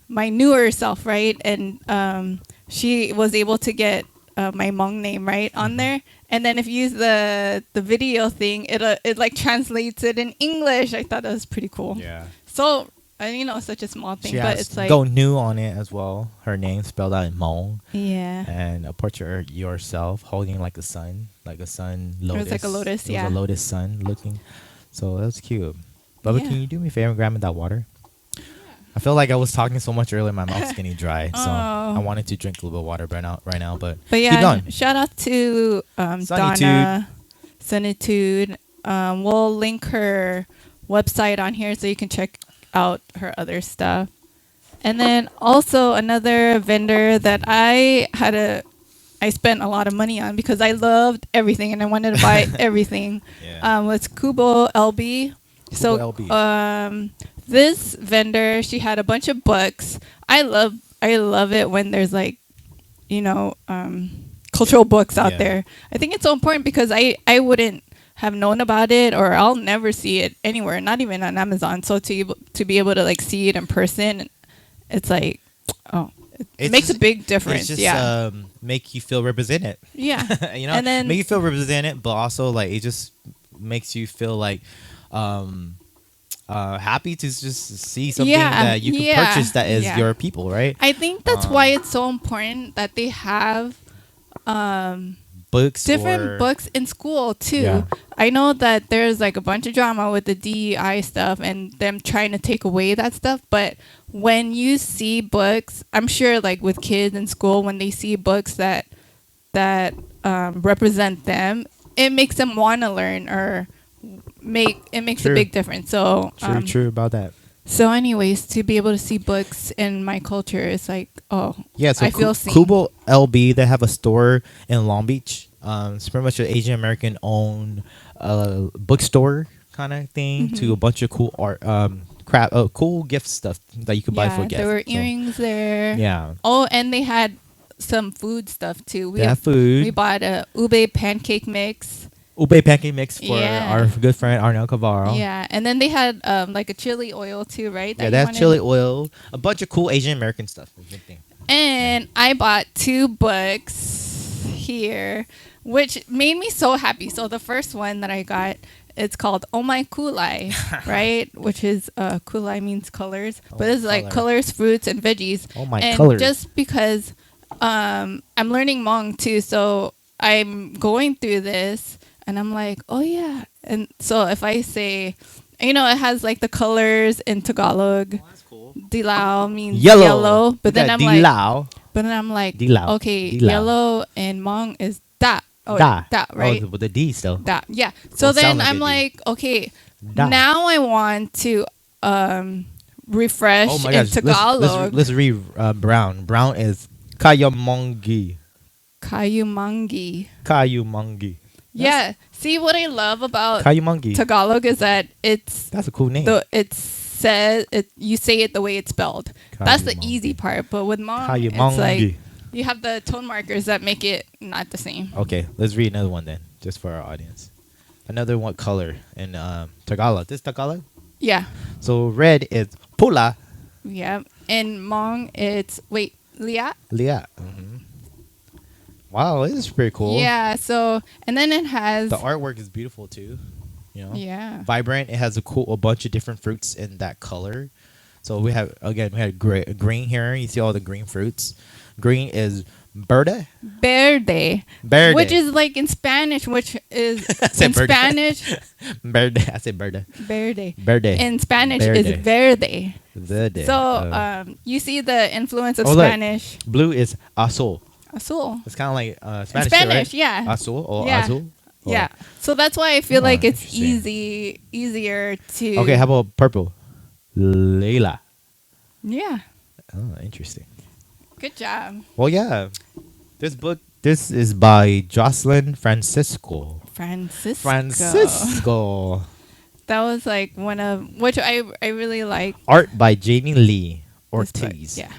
Speaker 1: newer self, right? And she was able to get my Hmong name right on there. And then if you use the video thing, it like translates it in English. I thought that was pretty cool.
Speaker 2: Yeah.
Speaker 1: So it's such a small thing, but it's like
Speaker 2: go new on it as well. Her name spelled out in Hmong.
Speaker 1: Yeah.
Speaker 2: And a portrait of yourself holding like a sun lotus.
Speaker 1: It was like a lotus.
Speaker 2: It was a lotus sun looking. So that was cute. Bubba, can you do me a favor and grab me that water? Yeah. I feel like I was talking so much earlier, my mouth's getting dry. So I wanted to drink a little bit of water right now. But
Speaker 1: yeah,
Speaker 2: keep going.
Speaker 1: Shout out to Donna, Sunnitude. We'll link her website on here so you can check out her other stuff. And then also another vendor that I spent a lot of money on because I loved everything and I wanted to buy everything. Was Kubo LB. This vendor, she had a bunch of books. I love it when there's like, cultural books out there. I think it's so important because I wouldn't have known about it, or I'll never see it anywhere, not even on Amazon. So to be able to like see it in person, it's like, it makes a big difference.
Speaker 2: It's just make you feel represented.
Speaker 1: Yeah.
Speaker 2: And then make you feel represented, but also like it just makes you feel like happy to just see something that you can purchase that is your people, right?
Speaker 1: I think that's why it's so important that they have different books in school too. Yeah. I know that there's like a bunch of drama with the DEI stuff and them trying to take away that stuff, but when you see books, I'm sure like with kids in school, when they see books that represent them, it makes them want to learn or makes a big difference. So
Speaker 2: true about that.
Speaker 1: So anyways, to be able to see books in my culture is like, oh,
Speaker 2: yeah. So
Speaker 1: I feel seen.
Speaker 2: Kubo LB, they have a store in Long Beach. It's pretty much an Asian American owned bookstore kind of thing to a bunch of cool art, cool gift stuff that you could buy for guests.
Speaker 1: There were earrings there.
Speaker 2: Yeah.
Speaker 1: Oh, and they had some food stuff too.
Speaker 2: They have food.
Speaker 1: We bought a ube pancake mix.
Speaker 2: Ube pancake mix for our good friend Arnel Cavaro.
Speaker 1: Yeah, and then they had like a chili oil too, right?
Speaker 2: Yeah, that's chili oil. A bunch of cool Asian American stuff.
Speaker 1: And I bought 2 books here, which made me so happy. So the first one that I got, it's called Oh My Kulai, right? Which is kulai means colors, but it's like colors, fruits, and veggies.
Speaker 2: Oh my
Speaker 1: and
Speaker 2: colors!
Speaker 1: Just because I'm learning Hmong too, so I'm going through this. And I'm like, oh, yeah. And so if I say, it has like the colors in Tagalog. Oh, that's cool. Dilaw means yellow. But then I'm like, okay, yellow in Hmong is da. Oh, da, right?
Speaker 2: Oh, with the D still.
Speaker 1: Da, yeah. So then I'm like, okay, now I want to refresh in Tagalog.
Speaker 2: Let's read brown. Brown is Kayumangi.
Speaker 1: Kayumangi. Yeah. See, what I love about Tagalog is that
Speaker 2: that's a cool name.
Speaker 1: You say it the way it's spelled. That's the easy part. But with Hmong, it's like you have the tone markers that make it not the same.
Speaker 2: Okay, let's read another one then, just for our audience. Another one color in Tagalog. This Tagalog?
Speaker 1: Yeah.
Speaker 2: So red is pula.
Speaker 1: Yeah. In Hmong, it's liat.
Speaker 2: Liat. Mm-hmm. Wow, this is pretty cool.
Speaker 1: Yeah, so, and then it has...
Speaker 2: The artwork is beautiful, too.
Speaker 1: Yeah.
Speaker 2: Vibrant. It has a bunch of different fruits in that color. So we had green here. You see all the green fruits. Green is verde. Which is like in Spanish, which is... in Spanish... Verde. I said verde.
Speaker 1: Verde. In Spanish is verde.
Speaker 2: Verde.
Speaker 1: So, you see the influence of Spanish.
Speaker 2: Look. Blue is azul.
Speaker 1: Azul.
Speaker 2: It's kind of like Spanish,
Speaker 1: right?
Speaker 2: Yeah. Azul or
Speaker 1: yeah.
Speaker 2: azul. Or
Speaker 1: yeah. So that's why I feel like it's easier to...
Speaker 2: Okay, how about purple? Leila.
Speaker 1: Yeah.
Speaker 2: Oh, interesting.
Speaker 1: Good job.
Speaker 2: Well, yeah. This is by Jocelyn Francisco.
Speaker 1: That was like which I really like.
Speaker 2: Art by Jamie Lee Ortiz.
Speaker 1: Yeah.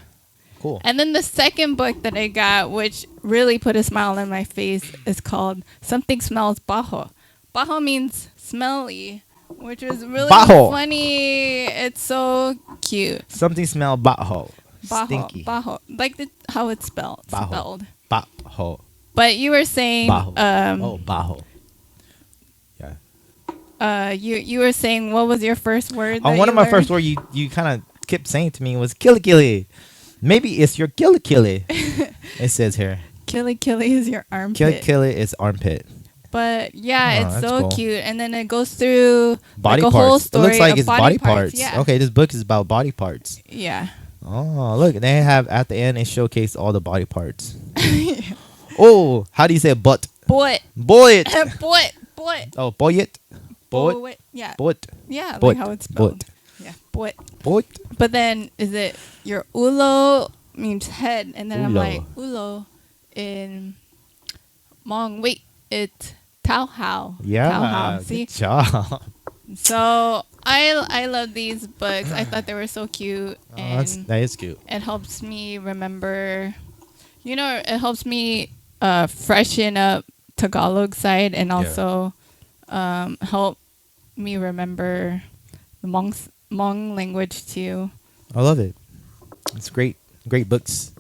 Speaker 2: Cool.
Speaker 1: And then the second book that I got, which really put a smile on my face, is called Something Smells Baho. Baho means smelly, which was really funny. It's so cute.
Speaker 2: Something smells baho. Stinky.
Speaker 1: Baho. Like how it's spelled.
Speaker 2: Baho.
Speaker 1: But you were saying...
Speaker 2: Baho. Baho.
Speaker 1: Yeah. You were saying, what was your first word?
Speaker 2: One of my first words you kind of kept saying to me was killy. Maybe it's your killy. It says here.
Speaker 1: Killy is your armpit.
Speaker 2: Killy is armpit.
Speaker 1: But yeah, it's so cool. Cute. And then it goes through
Speaker 2: body
Speaker 1: parts.
Speaker 2: A whole
Speaker 1: story.
Speaker 2: It looks like it's body parts.
Speaker 1: Yeah.
Speaker 2: Okay, this book is about body parts.
Speaker 1: Yeah.
Speaker 2: Oh, look. They have at the end, it showcased all the body parts. Oh, how do you say butt?
Speaker 1: Boy.
Speaker 2: Boy. Oh, boyet.
Speaker 1: Boy. Yeah.
Speaker 2: Boy.
Speaker 1: Yeah, like how it's spelled. Yeah, boy. But then is it your ulo means head, and then I'm like ulo in Hmong. Wait, it's tao hao.
Speaker 2: Yeah,
Speaker 1: tao hao. See?
Speaker 2: Good job.
Speaker 1: So I love these books. I thought they were so cute. And
Speaker 2: that is cute.
Speaker 1: It helps me remember. It helps me freshen up Tagalog side, and also help me remember the Hmong language too.
Speaker 2: I love it. It's great books.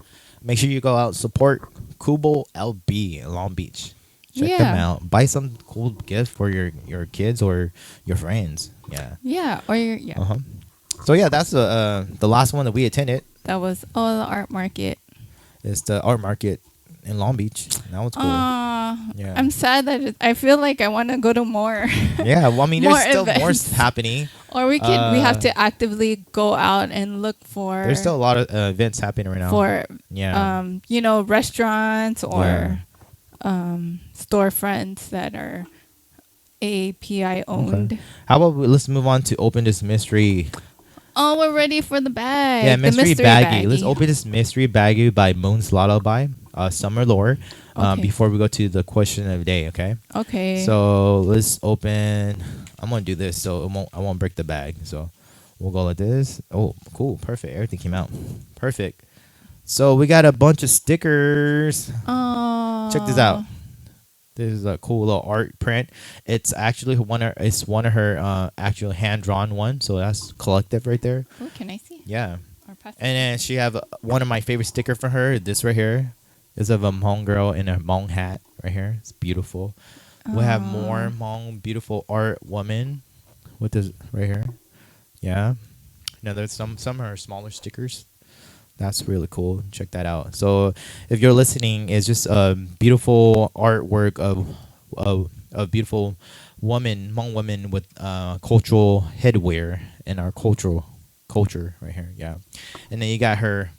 Speaker 2: Make sure you go out, support Kubo LB in Long Beach. Check them out. Buy some cool gift for your kids or your friends. Yeah.
Speaker 1: Yeah, or
Speaker 2: So yeah, that's the last one that we attended.
Speaker 1: That was the art market.
Speaker 2: It's the art market in Long Beach. That was cool. Yeah.
Speaker 1: I'm sad that I feel like I want to go to more.
Speaker 2: Yeah, well, I mean, there's still more happening.
Speaker 1: Or we have to actively go out and look for.
Speaker 2: There's still a lot of events happening right now.
Speaker 1: For restaurants or storefronts that are AAPI owned.
Speaker 2: Okay. How about let's move on to open this mystery.
Speaker 1: Oh, we're ready for the bag.
Speaker 2: Yeah,
Speaker 1: The
Speaker 2: mystery baggie. Let's open this mystery baggie by MoonS.Lullaby, See Lor.
Speaker 1: Okay.
Speaker 2: Before we go to the question of the day, okay?
Speaker 1: Okay.
Speaker 2: So let's open. I'm gonna do this so I won't break the bag. So we'll go like this. Oh, cool, perfect. Everything came out perfect. So we got a bunch of stickers.
Speaker 1: Oh.
Speaker 2: Check this out. This is a cool little art print. It's actually one of her actual hand drawn one. So that's collective right there.
Speaker 1: Oh, can I see?
Speaker 2: Yeah.
Speaker 1: Or pass it?
Speaker 2: And then she have one of my favorite sticker for her. This right here is of a Hmong girl in a Hmong hat right here. It's beautiful. We have more Hmong beautiful art woman with this right here. Yeah. Now there's some of her smaller stickers. That's really cool. Check that out. So if you're listening, it's just a beautiful artwork of beautiful woman, Hmong woman with cultural headwear in our culture right here. Yeah. And then you got her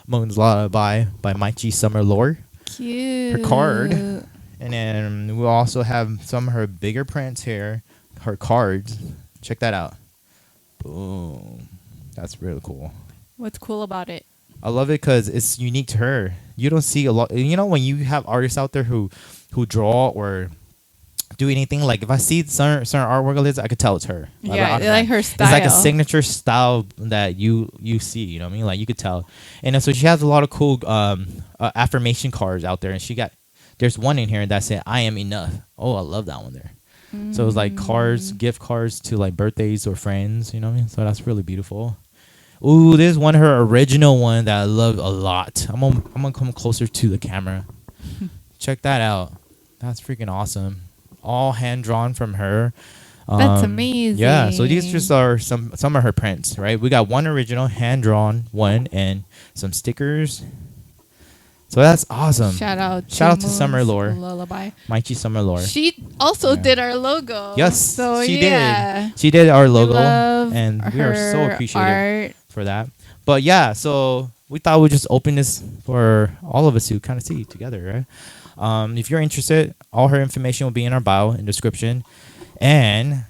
Speaker 2: MoonS.Lullaby by See Lor.
Speaker 1: Cute.
Speaker 2: Her card. And then we also have some of her bigger prints here. Her cards. Check that out. Boom. That's really cool.
Speaker 1: What's cool about it?
Speaker 2: I love it because it's unique to her. You don't see a lot. You know, when you have artists out there who draw or do anything, like if I see certain artwork of this, I could tell it's her.
Speaker 1: Yeah, like her style.
Speaker 2: It's like a signature style that you see. You know what I mean? Like you could tell. And so she has a lot of cool affirmation cards out there. And there's one in here that said, "I am enough." Oh, I love that one there. So it's like cards, gift cards to like birthdays or friends. You know what I mean? So that's really beautiful. Ooh, there's one of her original one that I love a lot. I'm gonna come closer to the camera. Check that out. That's freaking awesome. All hand drawn from her.
Speaker 1: That's amazing.
Speaker 2: Yeah, so these just are some of her prints, right? We got one original hand drawn one and some stickers. So that's awesome.
Speaker 1: Shout out to
Speaker 2: See Lor.
Speaker 1: Lullaby.
Speaker 2: See Lor.
Speaker 1: She also did our logo.
Speaker 2: Yes,
Speaker 1: so
Speaker 2: she
Speaker 1: did.
Speaker 2: She did our logo,
Speaker 1: love
Speaker 2: and we are so
Speaker 1: her
Speaker 2: appreciative
Speaker 1: art.
Speaker 2: for that. But yeah, so we thought we'd just open this for all of us to kind of see together, right? If you're interested, all her information will be in our bio and description. And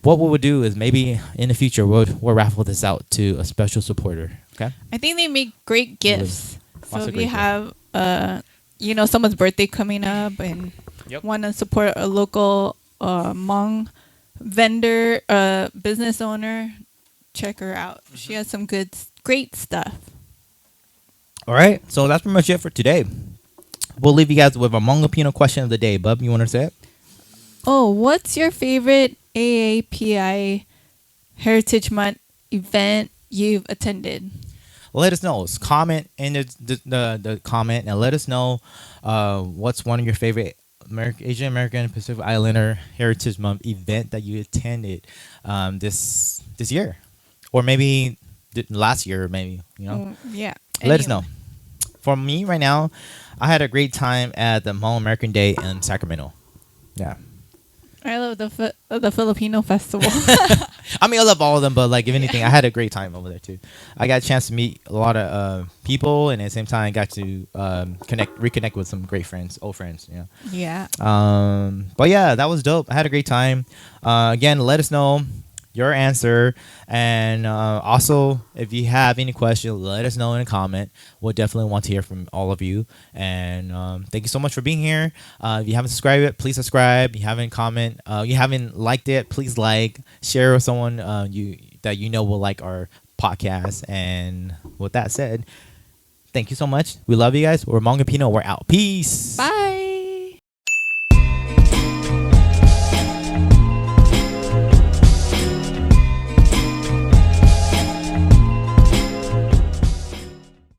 Speaker 2: what we would do is maybe in the future we'll raffle this out to a special supporter. Okay.
Speaker 1: I think they make great gifts. So
Speaker 2: Lots of
Speaker 1: if
Speaker 2: great
Speaker 1: you have, someone's birthday coming up and want to support a local Hmong vendor, business owner, check her out. She has some great stuff.
Speaker 2: All right. So that's pretty much it for today. We'll leave you guys with a Hmongipino question of the day. Bub, you want to say it?
Speaker 1: Oh, what's your favorite AAPI Heritage Month event you've attended?
Speaker 2: Let us know. Comment in the comment and let us know what's one of your favorite Asian American Pacific Islander Heritage Month event that you attended this year, or maybe last year, maybe
Speaker 1: Yeah.
Speaker 2: Let us know. For me right now, I had a great time at the Hmong American Day in Sacramento. Yeah.
Speaker 1: I love the Filipino festival.
Speaker 2: I mean, I love all of them, but like, if anything, I had a great time over there too. I got a chance to meet a lot of people, and at the same time, I got to reconnect with some great friends, old friends.
Speaker 1: Yeah.
Speaker 2: But yeah, that was dope. I had a great time. Again, let us know your answer, and also if you have any questions, let us know in a comment. We'll definitely want to hear from all of you. And thank you so much for being here. If you haven't subscribed yet, please subscribe. If you haven't you haven't liked it, please share with someone that you know will like our podcast. And with that said, thank you so much. We love you guys. We're Hmongipino. We're out. Peace.
Speaker 1: Bye.